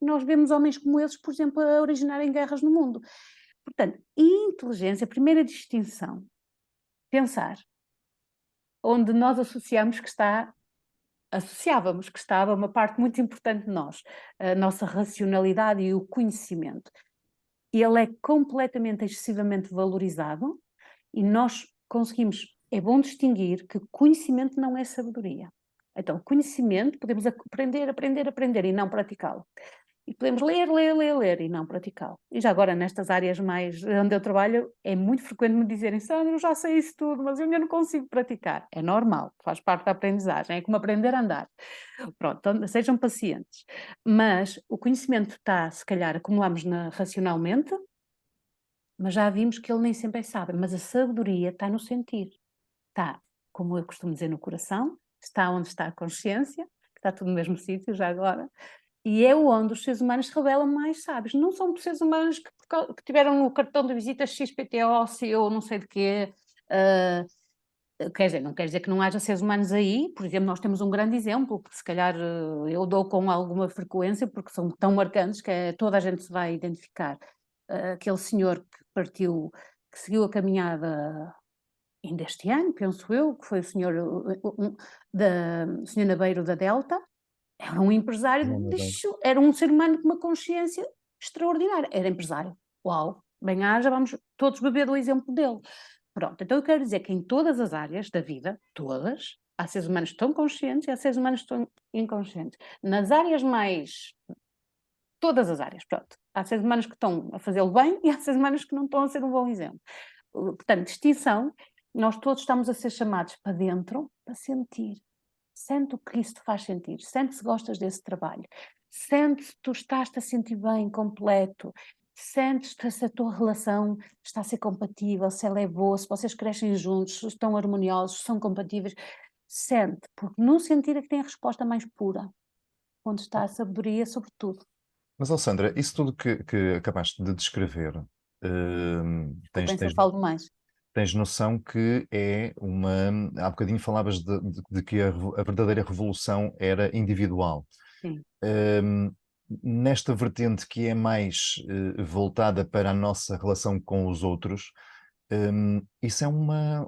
e nós vemos homens como eles, por exemplo, a originarem guerras no mundo. Portanto, inteligência, a primeira distinção, pensar, onde nós associávamos que estava uma parte muito importante de nós, a nossa racionalidade e o conhecimento. Ele é completamente, excessivamente valorizado e nós conseguimos, é bom distinguir que conhecimento não é sabedoria. Então, conhecimento, podemos aprender, aprender, aprender e não praticá-lo. E podemos ler, ler, ler, ler e não praticá-lo. E já agora, nestas áreas mais onde eu trabalho, é muito frequente me dizerem: Sandra, eu já sei isso tudo, mas eu ainda não consigo praticar. É normal, faz parte da aprendizagem, é como aprender a andar. Pronto, então, sejam pacientes. Mas o conhecimento está, se calhar, acumulamos racionalmente, mas já vimos que ele nem sempre é sábio. Mas a sabedoria está no sentir. Está, como eu costumo dizer, no coração, está onde está a consciência, que está tudo no mesmo sítio já agora, e é onde os seres humanos se revelam mais sábios. Não são seres humanos que tiveram no cartão de visita XPTO, ou não sei de quê. Quer dizer, não quer dizer que não haja seres humanos aí. Por exemplo, nós temos um grande exemplo, que se calhar eu dou com alguma frequência, porque são tão marcantes que toda a gente se vai identificar. Aquele senhor que partiu, que seguiu a caminhada ainda este ano, penso eu, que foi o senhor, o senhor Nabeiro da Delta, Era um empresário, era um ser humano com uma consciência extraordinária. Era empresário. Uau, bem haja, vamos todos beber do exemplo dele. Pronto, então eu quero dizer que em todas as áreas da vida, todas, há seres humanos que estão conscientes e há seres humanos que estão inconscientes. Nas áreas mais... Todas as áreas, pronto. Há seres humanos que estão a fazê-lo bem e há seres humanos que não estão a ser um bom exemplo. Portanto, distinção, nós todos estamos a ser chamados para dentro para sentir. Sente o que isso te faz sentir, sente se gostas desse trabalho, sente se tu estás-te a sentir bem, completo, sente se a tua relação está a ser compatível, se ela é boa, se vocês crescem juntos, se estão harmoniosos, se são compatíveis. Sente, porque no sentir é que tem a resposta mais pura, onde está a sabedoria sobre tudo. Mas, Sandra, isso tudo que acabaste de descrever, Eu falo demais. tens noção que é uma... Há bocadinho falavas de que a verdadeira revolução era individual. Sim. Nesta vertente que é mais voltada para a nossa relação com os outros, isso é uma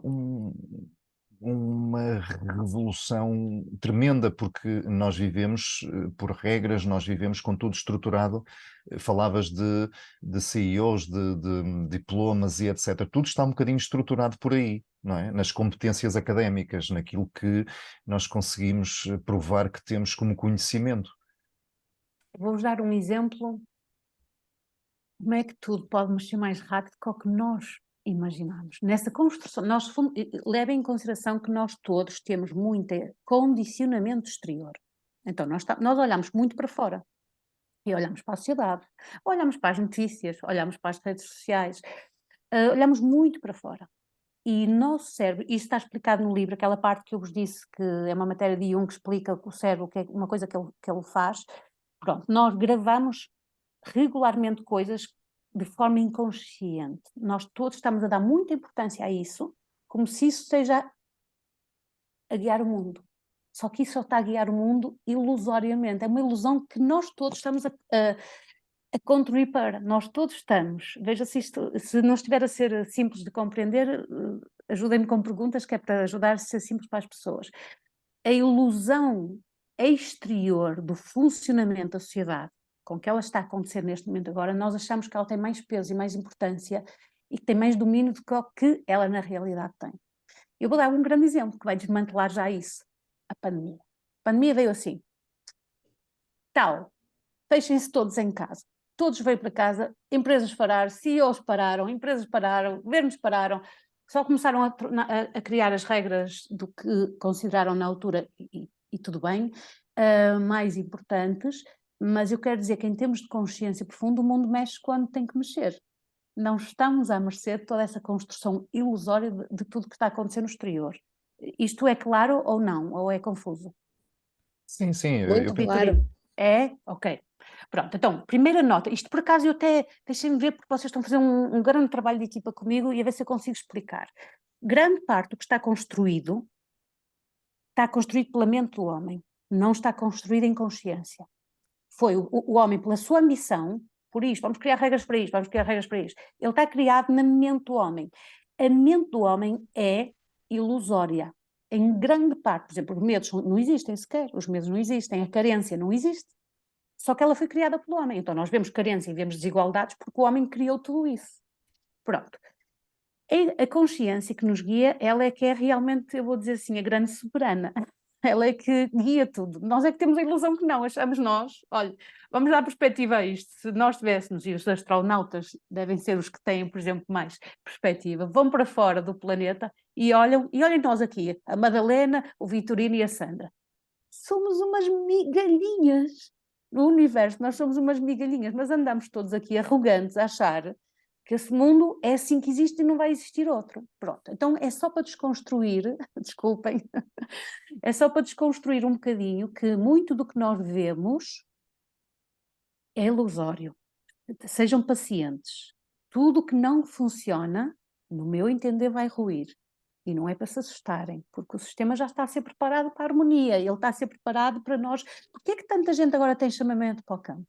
revolução tremenda, porque nós vivemos por regras, nós vivemos com tudo estruturado. Falavas de CEOs, de diplomas e etc. Tudo está um bocadinho estruturado por aí, não é? Nas competências académicas, naquilo que nós conseguimos provar que temos como conhecimento. Vou-vos dar um exemplo. Como é que tudo pode mexer mais rápido do que o que nós imaginamos? Nessa construção, levem em consideração que nós todos temos muito condicionamento exterior. Então, nós olhamos muito para fora. E olhamos para a sociedade, olhamos para as notícias, olhamos para as redes sociais, olhamos muito para fora. E nosso cérebro, isso está explicado no livro, aquela parte que eu vos disse que é uma matéria de Jung que explica o cérebro, que é uma coisa que ele faz. Pronto, nós gravamos regularmente coisas de forma inconsciente. Nós todos estamos a dar muita importância a isso, como se isso esteja a guiar o mundo. Só que isso só está a guiar o mundo ilusoriamente. É uma ilusão que nós todos estamos a contribuir para. Nós todos estamos. Veja se não estiver a ser simples de compreender, ajudem-me com perguntas, que é para ajudar a ser simples para as pessoas. A ilusão exterior do funcionamento da sociedade, com que ela está a acontecer neste momento agora, nós achamos que ela tem mais peso e mais importância e que tem mais domínio do que o que ela na realidade tem. Eu vou dar um grande exemplo que vai desmantelar já isso. A pandemia. A pandemia veio assim. Fechem-se todos em casa. Todos veio para casa, empresas pararam, CEOs pararam, empresas pararam, governos pararam, só começaram a criar as regras do que consideraram na altura, e tudo bem, mais importantes, mas eu quero dizer que em termos de consciência profunda, o mundo mexe quando tem que mexer. Não estamos à mercê de toda essa construção ilusória de tudo que está a acontecer no exterior. Isto é claro ou não? Ou é confuso? Sim, sim. Muito claro. É? Ok. Pronto, então, primeira nota. Isto por acaso eu até, deixem-me ver, porque vocês estão a fazer um grande trabalho de equipa comigo e a ver se eu consigo explicar. Grande parte do que está construído pela mente do homem, não está construído em consciência. Foi o homem, pela sua ambição, por isto, vamos criar regras para isto, vamos criar regras para isto. Ele está criado na mente do homem. A mente do homem é ilusória. Em grande parte, por exemplo, os medos não existem sequer, os medos não existem, a carência não existe. Só que ela foi criada pelo homem. Então nós vemos carência e vemos desigualdades porque o homem criou tudo isso. Pronto. A consciência que nos guia, ela é que é realmente, eu vou dizer assim, a grande soberana. Ela é que guia tudo. Nós é que temos a ilusão que não, achamos nós. Olha, vamos dar perspectiva a isto. Se nós tivéssemos, e os astronautas devem ser os que têm, por exemplo, mais perspectiva, vão para fora do planeta e olhem nós aqui, a Madalena, o Vitorino e a Sandra. Somos umas migalhinhas no universo, nós somos umas migalhinhas, mas andamos todos aqui arrogantes a achar que esse mundo é assim que existe e não vai existir outro. Pronto, então é só para desconstruir, desculpem, é só para desconstruir um bocadinho que muito do que nós vemos é ilusório. Sejam pacientes. Tudo que não funciona, no meu entender, vai ruir. E não é para se assustarem, porque o sistema já está a ser preparado para a harmonia, ele está a ser preparado para nós. Porquê é que tanta gente agora tem chamamento para o campo?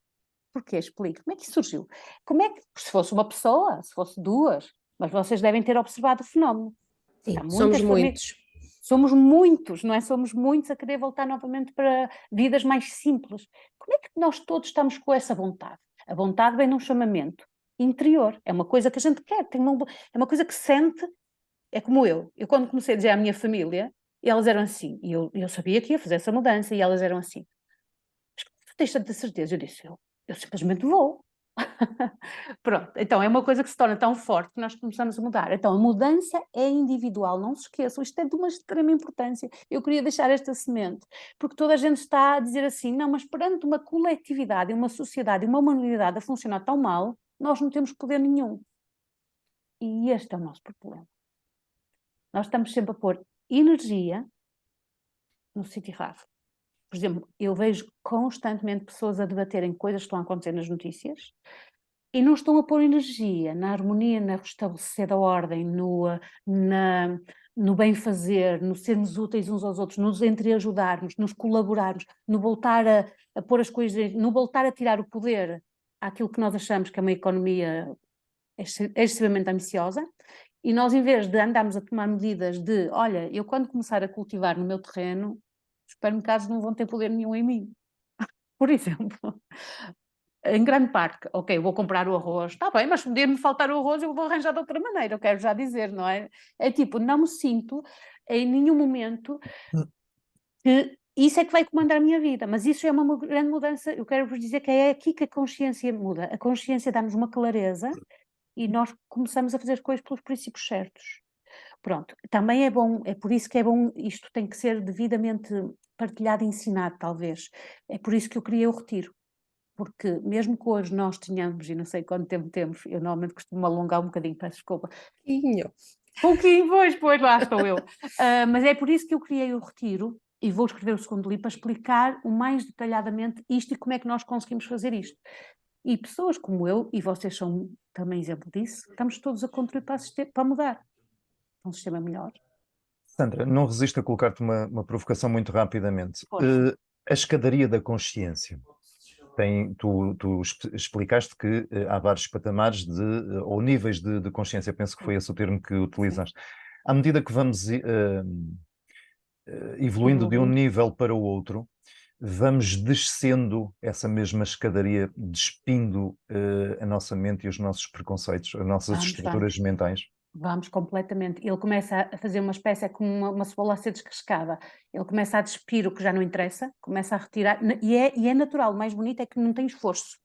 Porquê? Explique. Como é que isso surgiu? Como é que, se fosse uma pessoa, se fosse duas, mas vocês devem ter observado o fenómeno. Sim, somos muitos. Somos muitos, não é? Somos muitos a querer voltar novamente para vidas mais simples. Como é que nós todos estamos com essa vontade? A vontade vem num chamamento interior, é uma coisa que a gente quer, é uma coisa que sente, é como eu. Eu quando comecei a dizer à minha família, elas eram assim, e eu sabia que ia fazer essa mudança, e elas eram assim. Mas como tu tens tanta certeza? Eu disse, eu simplesmente vou. Pronto, então é uma coisa que se torna tão forte que nós começamos a mudar. Então a mudança é individual, não se esqueçam, isto é de uma extrema importância. Eu queria deixar esta semente, porque toda a gente está a dizer assim, não, mas perante uma coletividade, uma sociedade, uma humanidade a funcionar tão mal, nós não temos poder nenhum. E este é o nosso problema. Nós estamos sempre a pôr energia no sítio errado. Por exemplo, eu vejo constantemente pessoas a debaterem coisas que estão a acontecer nas notícias e não estão a pôr energia na harmonia, na restabelecer da ordem, no bem-fazer, no sermos úteis uns aos outros, nos entreajudarmos, nos colaborarmos, no voltar a pôr as coisas, no voltar a tirar o poder àquilo que nós achamos que é uma economia excessivamente ambiciosa. E nós, em vez de andarmos a tomar medidas de, olha, eu quando começar a cultivar no meu terreno, os supermercados não vão ter poder nenhum em mim. Por exemplo, em grande parte, ok, vou comprar o arroz, está bem, mas se podia-me faltar o arroz, eu vou arranjar de outra maneira, eu quero já dizer, não é? É tipo, não me sinto em nenhum momento que isso é que vai comandar a minha vida, mas isso é uma grande mudança, eu quero vos dizer que é aqui que a consciência muda, a consciência dá-nos uma clareza e nós começamos a fazer as coisas pelos princípios certos. Pronto, também é bom, é por isso que é bom, isto tem que ser devidamente partilhado e ensinado, talvez. É por isso que eu criei o retiro. Porque mesmo que hoje nós tenhamos, e não sei quanto tempo temos, eu normalmente costumo alongar um bocadinho, peço desculpa. Pouquinho, pois, lá estou eu. Mas é por isso que eu criei o retiro, e vou escrever o segundo livro para explicar o mais detalhadamente isto e como é que nós conseguimos fazer isto. E pessoas como eu, e vocês são também exemplo disso, estamos todos a contribuir para mudar um sistema melhor. Sandra, não resisto a colocar-te uma provocação muito rapidamente. A escadaria da consciência. Tu explicaste que há vários patamares ou níveis de consciência, penso que foi esse o termo que utilizaste. À medida que vamos evoluindo de um nível para o outro, vamos descendo essa mesma escadaria, despindo a nossa mente e os nossos preconceitos, as nossas estruturas mentais. Vamos completamente. Ele começa a fazer uma espécie, é como uma cebola a ser descascada. Ele começa a despir o que já não interessa, começa a retirar, e é natural, o mais bonito é que não tem esforço.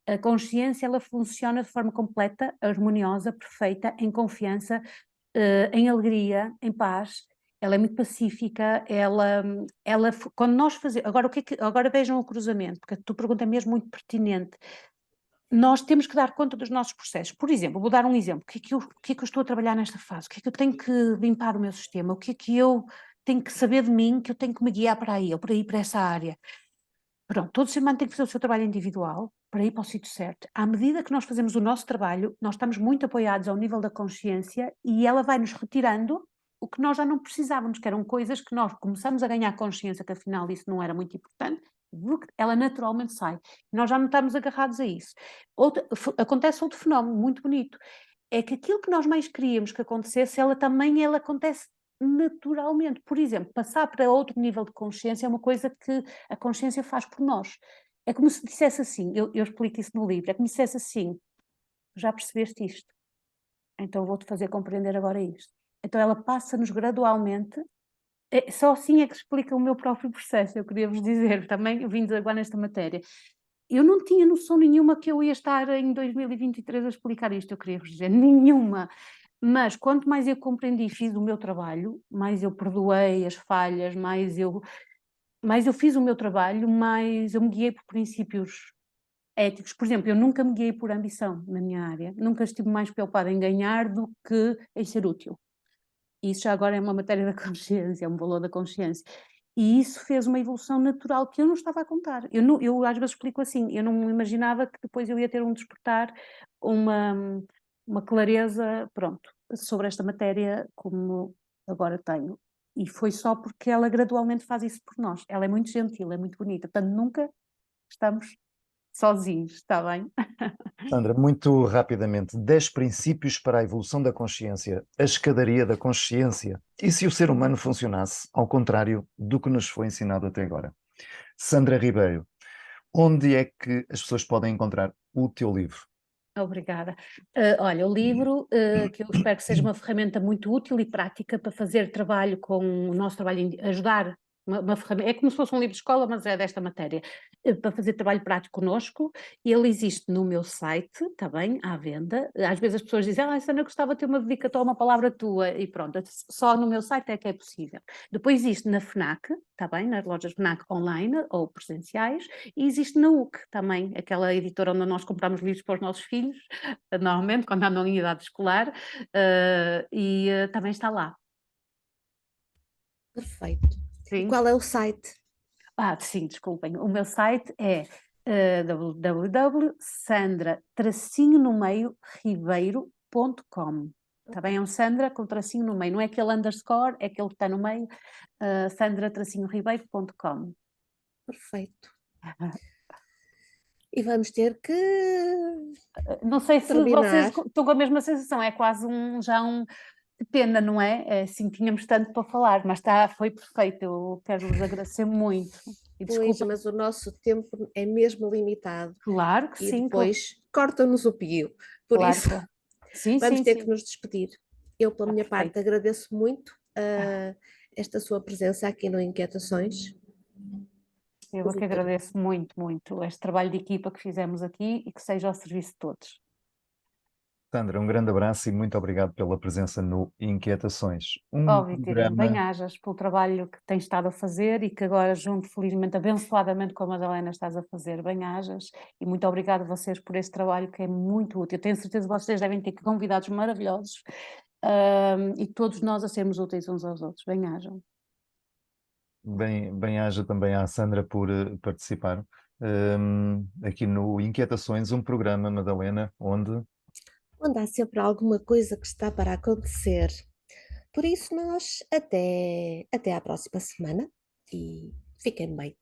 A consciência, ela funciona de forma completa, harmoniosa, perfeita, em confiança, em alegria, em paz. Ela é muito pacífica, quando nós fazemos... Agora vejam o cruzamento, porque a tua pergunta é mesmo muito pertinente. Nós temos que dar conta dos nossos processos. Por exemplo, vou dar um exemplo. O que é que eu estou a trabalhar nesta fase? O que é que eu tenho que limpar o meu sistema? O que é que eu tenho que saber de mim, que eu tenho que me guiar para aí, ou para ir para essa área? Pronto, todo ser humano tem que fazer o seu trabalho individual para ir para o sítio certo. À medida que nós fazemos o nosso trabalho, nós estamos muito apoiados ao nível da consciência e ela vai nos retirando o que nós já não precisávamos, que eram coisas que nós começamos a ganhar consciência que afinal isso não era muito importante, ela naturalmente sai. Nós já não estamos agarrados a isso. Acontece outro fenómeno muito bonito, é que aquilo que nós mais queríamos que acontecesse, ela acontece naturalmente. Por exemplo, passar para outro nível de consciência é uma coisa que a consciência faz por nós. É como se dissesse assim, eu explico isso no livro, é como se dissesse assim, já percebeste isto, então vou-te fazer compreender agora isto. Então ela passa-nos gradualmente, só assim é que explica o meu próprio processo, eu queria vos dizer, também vindo agora nesta matéria. Eu não tinha noção nenhuma que eu ia estar em 2023 a explicar isto, eu queria vos dizer, nenhuma. Mas quanto mais eu compreendi e fiz o meu trabalho, mais eu perdoei as falhas, mais eu fiz o meu trabalho, mais eu me guiei por princípios éticos. Por exemplo, eu nunca me guiei por ambição na minha área, nunca estive mais preocupada em ganhar do que em ser útil. Isso já agora é uma matéria da consciência, é um valor da consciência. E isso fez uma evolução natural que eu não estava a contar. Eu às vezes explico assim, eu não imaginava que depois eu ia ter um despertar, uma clareza, pronto, sobre esta matéria como agora tenho. E foi só porque ela gradualmente faz isso por nós. Ela é muito gentil, é muito bonita. Portanto, nunca estamos sozinhos, está bem? Sandra, muito rapidamente, 10 princípios para a evolução da consciência, a escadaria da consciência. E se o ser humano funcionasse ao contrário do que nos foi ensinado até agora? Sandra Ribeiro, onde é que as pessoas podem encontrar o teu livro? Obrigada. Olha, o livro, que eu espero que seja uma ferramenta muito útil e prática para fazer trabalho com o nosso trabalho, ajudar, uma ferramenta, é como se fosse um livro de escola, mas é desta matéria, para fazer trabalho prático connosco. Ele existe no meu site, está bem, à venda. Às vezes as pessoas dizem, Sandra, eu gostava de ter uma dedicatória, uma palavra tua, e pronto, só no meu site é que é possível. Depois existe na FNAC, está bem, nas lojas FNAC online ou presenciais, e existe na UC também, aquela editora onde nós compramos livros para os nossos filhos, normalmente, quando andam em idade escolar, também está lá. Perfeito. E Sim. qual é o site? Sim, desculpem. O meu site é www.sandra-ribeiro.com. Está bem? É um Sandra com tracinho no meio, não é aquele underscore, é aquele que está no meio, sandra-ribeiro.com. Perfeito. E vamos ter que Não sei se vocês terminar. estão com a mesma sensação, é quase que pena, não é? É assim, tínhamos tanto para falar, mas foi perfeito, eu quero vos agradecer muito. E Pois, desculpa. mas o nosso tempo é mesmo limitado Claro que e sim, depois corta-nos o pio. Por claro isso, que sim, vamos sim, ter que sim. nos despedir. Eu, pela Está minha parte, perfeito. agradeço muito esta sua presença aqui no Inquietações. Eu é que agradeço muito, muito este trabalho de equipa que fizemos aqui e que seja ao serviço de todos. Sandra, um grande abraço e muito obrigado pela presença no Inquietações. Um Vitorino, programa. bem-ajas pelo trabalho que tens estado a fazer e que agora junto, felizmente, abençoadamente com a Madalena estás a fazer, bem-ajas, e muito obrigado a vocês por esse trabalho que é muito útil. Eu tenho certeza que vocês devem ter convidados maravilhosos, e todos nós a sermos úteis uns aos outros, bem-ajam. Bem-aja também à Sandra por participar aqui no Inquietações, um programa, Madalena, onde Onde há sempre alguma coisa que está para acontecer. Por isso, nós até à próxima semana e fiquem bem.